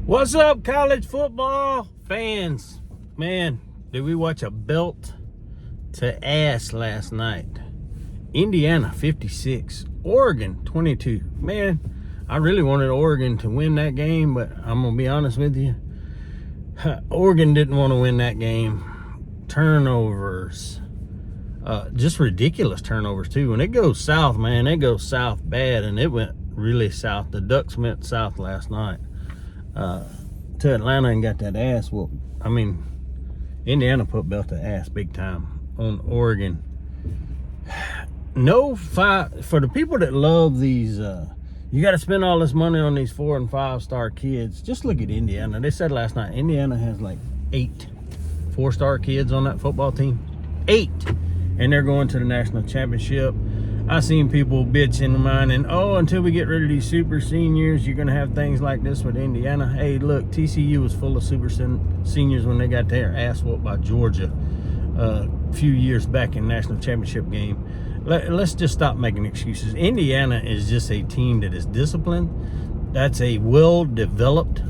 What's up, college football fans? Man, did we watch a belt to ass last night? Indiana 56, Oregon 22. Man, I really wanted Oregon to win that game, but I'm going to be honest with you. Oregon didn't want to win that game. Turnovers. Just ridiculous turnovers, too. When it goes south, man, it goes south bad, and it went really south. The Ducks went south last night. To Atlanta and got that ass whooped. I mean, Indiana put belt to ass big time on Oregon. No five for the people that love these. You got to spend all this money on these 4- and 5-star kids. Just look at Indiana. They said last night Indiana has like 8 4-star kids on that football team. 8, and they're going to the national championship. I seen people bitching mine and until we get rid of these super seniors, you're gonna have things like this with Indiana. Hey, look, TCU was full of super seniors when they got their ass whooped by Georgia a few years back in national championship game. Let's just stop making excuses. Indiana is just a team that is disciplined. That's a well-developed,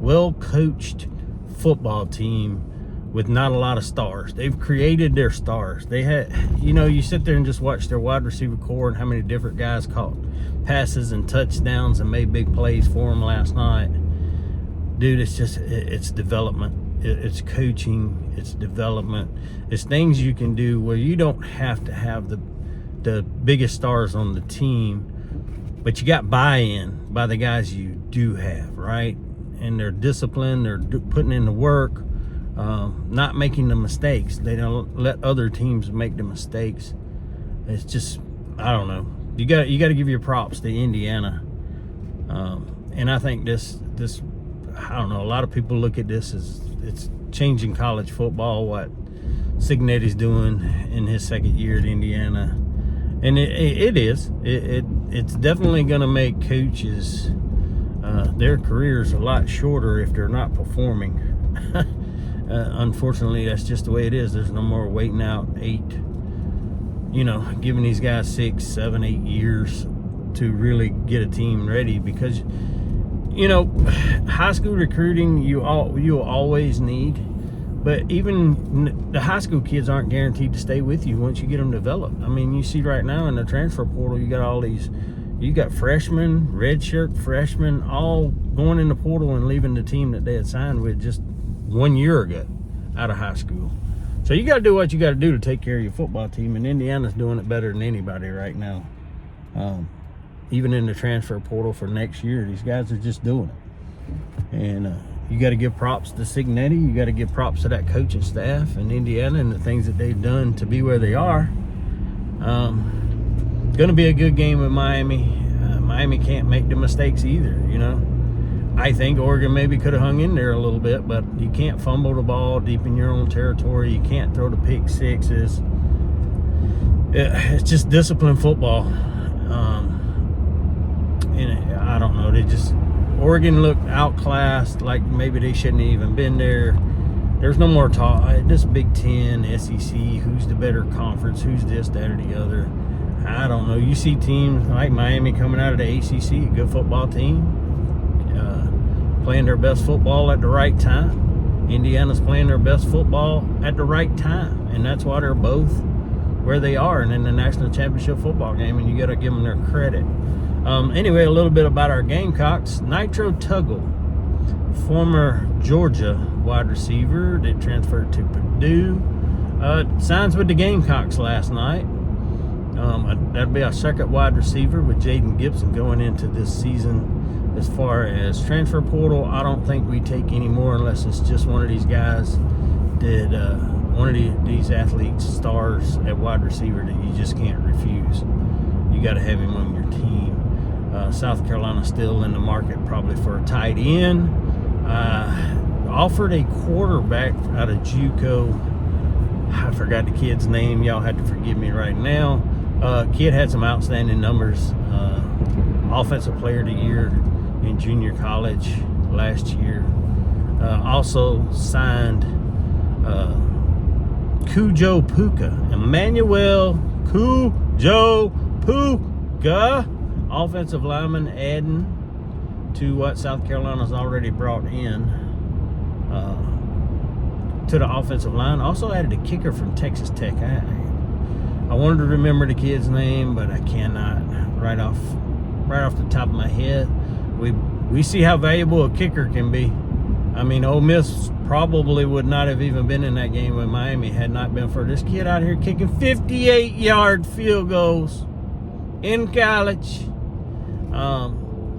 well-coached football team with not a lot of stars. They've created their stars. They had, you sit there and just watch their wide receiver core and how many different guys caught passes and touchdowns and made big plays for them last night. Dude, it's development. It's coaching. It's development. It's things you can do where you don't have to have the biggest stars on the team, but you got buy-in by the guys you do have, right? And they're disciplined. They're putting in the work. Not making the mistakes. They don't let other teams make the mistakes. It's just, I don't know. You got to give your props to Indiana. And I think this I don't know. A lot of people look at this as it's changing college football. What Cignetti's doing in his second year at Indiana, and it is. It's definitely going to make coaches their careers a lot shorter if they're not performing. Unfortunately, that's just the way it is. There's no more waiting out 8, giving these guys 6, 7, 8 years to really get a team ready, because, high school recruiting you always need, but even the high school kids aren't guaranteed to stay with you once you get them developed. I mean, you see right now in the transfer portal, you got freshmen, redshirt freshmen, all going in the portal and leaving the team that they had signed with just 1 year ago out of high school. So you got to do what you got to do to take care of your football team, and Indiana's doing it better than anybody right now. Even in the transfer portal for next year, these guys are just doing it. And you got to give props to Cignetti. You got to give props to that coaching staff in Indiana and the things that they've done to be where they are. Going to be a good game with Miami. Miami can't make the mistakes either, I think Oregon maybe could have hung in there a little bit, but you can't fumble the ball deep in your own territory. You can't throw the pick sixes. It's just disciplined football. And I don't know. Oregon looked outclassed, like maybe they shouldn't have even been there. There's no more talk. This Big Ten, SEC, who's the better conference, who's this, that, or the other. I don't know. You see teams like Miami coming out of the ACC, a good football team. Playing their best football at the right time. Indiana's playing their best football at the right time, and that's why they're both where they are and in the national championship football game, and you got to give them their credit. Anyway, a little bit about our Gamecocks. Nitro Tuggle, former Georgia wide receiver that transferred to Purdue, signs with the Gamecocks last night. That'll be our second wide receiver with Jaden Gibson going into this season. As far as transfer portal, I don't think we take any more unless it's just one of these guys that one of these athletes, stars at wide receiver that you just can't refuse. You got to have him on your team. South Carolina still in the market probably for a tight end. Offered a quarterback out of JUCO. I forgot the kid's name. Y'all have to forgive me right now. Kid had some outstanding numbers. Offensive Player of the Year in junior college last year. Also signed Cujo Puka, Emmanuel Cujo Puka, offensive lineman, adding to what South Carolina's already brought in to the offensive line. Also added a kicker from Texas Tech. I wanted to remember the kid's name, but I cannot right off the top of my head. We see how valuable a kicker can be. I mean, Ole Miss probably would not have even been in that game with Miami had not been for this kid out here kicking 58-yard field goals in college.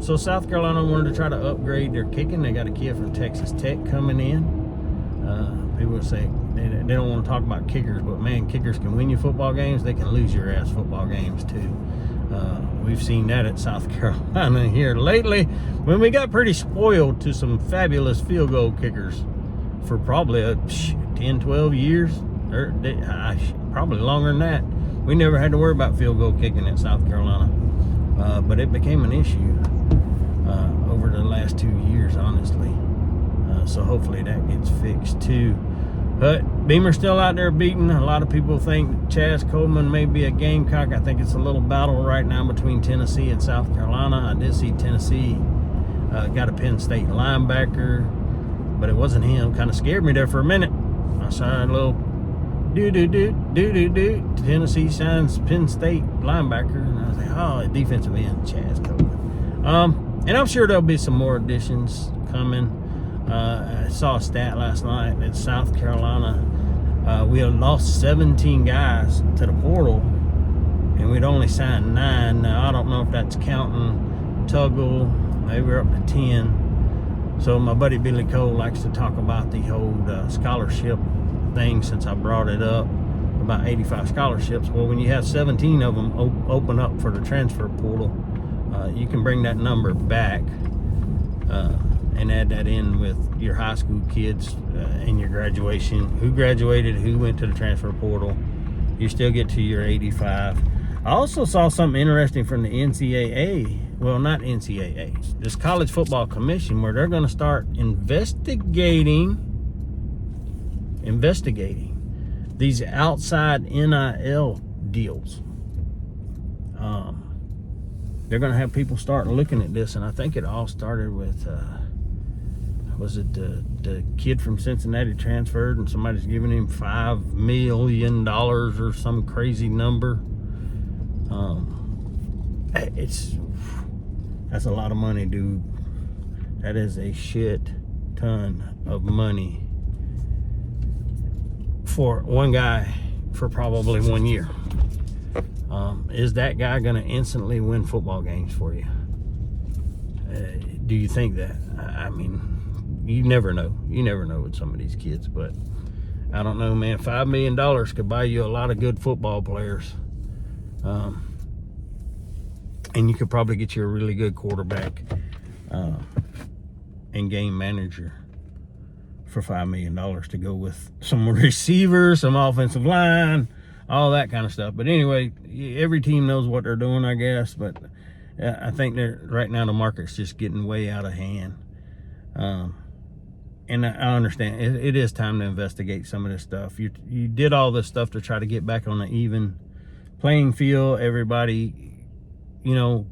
So South Carolina wanted to try to upgrade their kicking. They got a kid from Texas Tech coming in. People would say they don't want to talk about kickers, but man, kickers can win you football games. They can lose your ass football games too. We've seen that at South Carolina here lately when we got pretty spoiled to some fabulous field goal kickers for probably 10, 12 years, or probably longer than that. We never had to worry about field goal kicking at South Carolina, but it became an issue over the last 2 years, honestly. So hopefully that gets fixed too. But Beamer's still out there beating. A lot of people think Chaz Coleman may be a Gamecock. I think it's a little battle right now between Tennessee and South Carolina. I did see Tennessee got a Penn State linebacker, but it wasn't him. Kind of scared me there for a minute. I saw a little do. Tennessee signs Penn State linebacker, and I was like, oh, defensive end, Chaz Coleman. And I'm sure there'll be some more additions coming. I saw a stat last night that South Carolina, we had lost 17 guys to the portal, and we'd only signed 9. Now, I don't know if that's counting Tuggle. Maybe we're up to 10. So my buddy Billy Cole likes to talk about the whole scholarship thing since I brought it up, about 85 scholarships. Well, when you have 17 of them open up for the transfer portal, you can bring that number back and add that in with your high school kids and your graduation, who graduated, who went to the transfer portal. You still get to your 85. I also saw something interesting from the NCAA. Well, not NCAA, this College Football Commission, where they're going to start investigating these outside NIL deals. They're going to have people start looking at this, and I think it all started with was it the kid from Cincinnati transferred and somebody's giving him $5 million or some crazy number. That's a lot of money, dude. That is a shit ton of money for one guy for probably 1 year. Is that guy going to instantly win football games for you? Do you think that? I mean, you never know. You never know with some of these kids, but I don't know, man. $5 million could buy you a lot of good football players. And you could probably get you a really good quarterback and game manager for $5 million to go with some receivers, some offensive line, all that kind of stuff. But anyway, every team knows what they're doing, I guess. But I think right now the market's just getting way out of hand. And I understand it is time to investigate some of this stuff. You did all this stuff to try to get back on the even playing field. Everybody, kind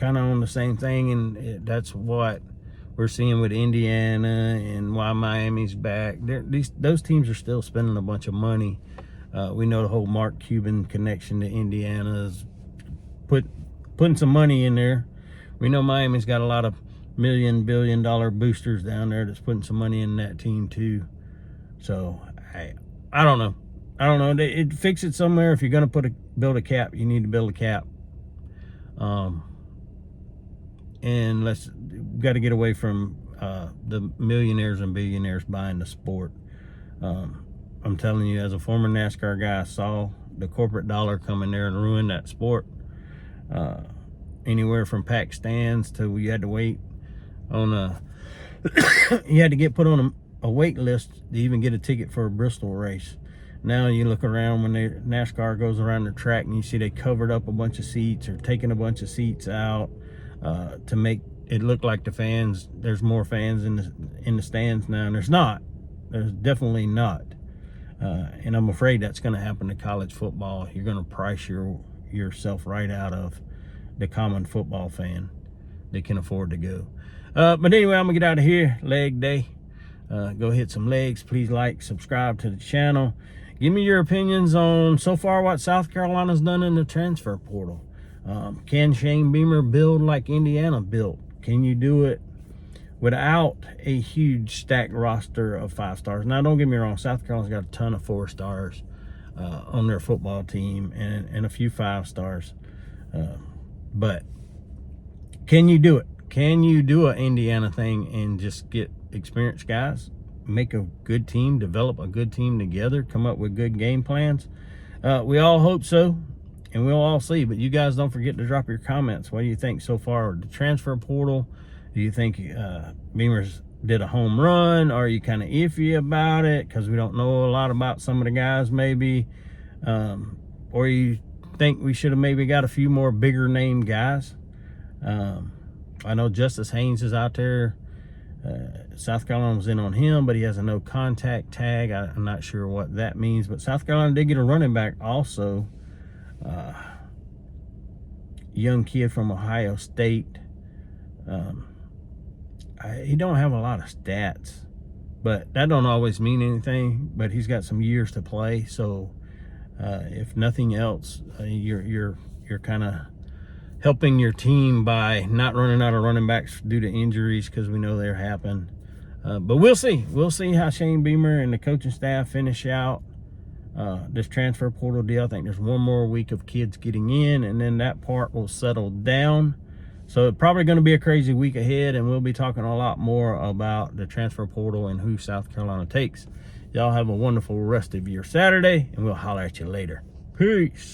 of on the same thing, and that's what we're seeing with Indiana and why Miami's back. Those teams are still spending a bunch of money. We know the whole Mark Cuban connection to Indiana is putting some money in there. We know Miami's got a lot of billion-dollar boosters down there that's putting some money in that team too. So I don't know. It fix it somewhere. If you're going to build a cap, you need to build a cap. And got to get away from the millionaires and billionaires buying the sport. I'm telling you, as a former NASCAR guy, I saw the corporate dollar come in there and ruin that sport. Anywhere from packed stands to you had to wait on you had to get put on a wait list to even get a ticket for a Bristol race. Now you look around when NASCAR goes around the track and you see they covered up a bunch of seats or taking a bunch of seats out to make it look like there's more fans in the stands now, and there's not. There's definitely not. And I'm afraid that's going to happen to college football. You're going to price yourself right out of the common football fan that can afford to go. But anyway, I'm gonna get out of here. Leg day. Go hit some legs. Please like, subscribe to the channel. Give me your opinions on so far what South Carolina's done in the transfer portal. Can Shane Beamer build like Indiana built? Can you do it without a huge stacked roster of 5 stars? Now, don't get me wrong, South Carolina's got a ton of 4 stars on their football team and a few 5 stars. But can you do it? Can you do an Indiana thing and just get experienced guys, make a good team, develop a good team together, come up with good game plans? We all hope so, and we'll all see. But you guys don't forget to drop your comments. What do you think so far of the transfer portal? Do you think Beamer's did a home run? Or are you kind of iffy about it because we don't know a lot about some of the guys maybe? Or you think we should have maybe got a few more bigger name guys? I know Justice Haynes is out there. South Carolina was in on him, but he has a no contact tag. I'm not sure what that means, but South Carolina did get a running back also. Young kid from Ohio State. He don't have a lot of stats, but that don't always mean anything. But he's got some years to play, so if nothing else, you're kind of helping your team by not running out of running backs due to injuries, because we know they're happening. But we'll see. We'll see how Shane Beamer and the coaching staff finish out this transfer portal deal. I think there's one more week of kids getting in, and then that part will settle down. So it's probably going to be a crazy week ahead, and we'll be talking a lot more about the transfer portal and who South Carolina takes. Y'all have a wonderful rest of your Saturday, and we'll holler at you later. Peace.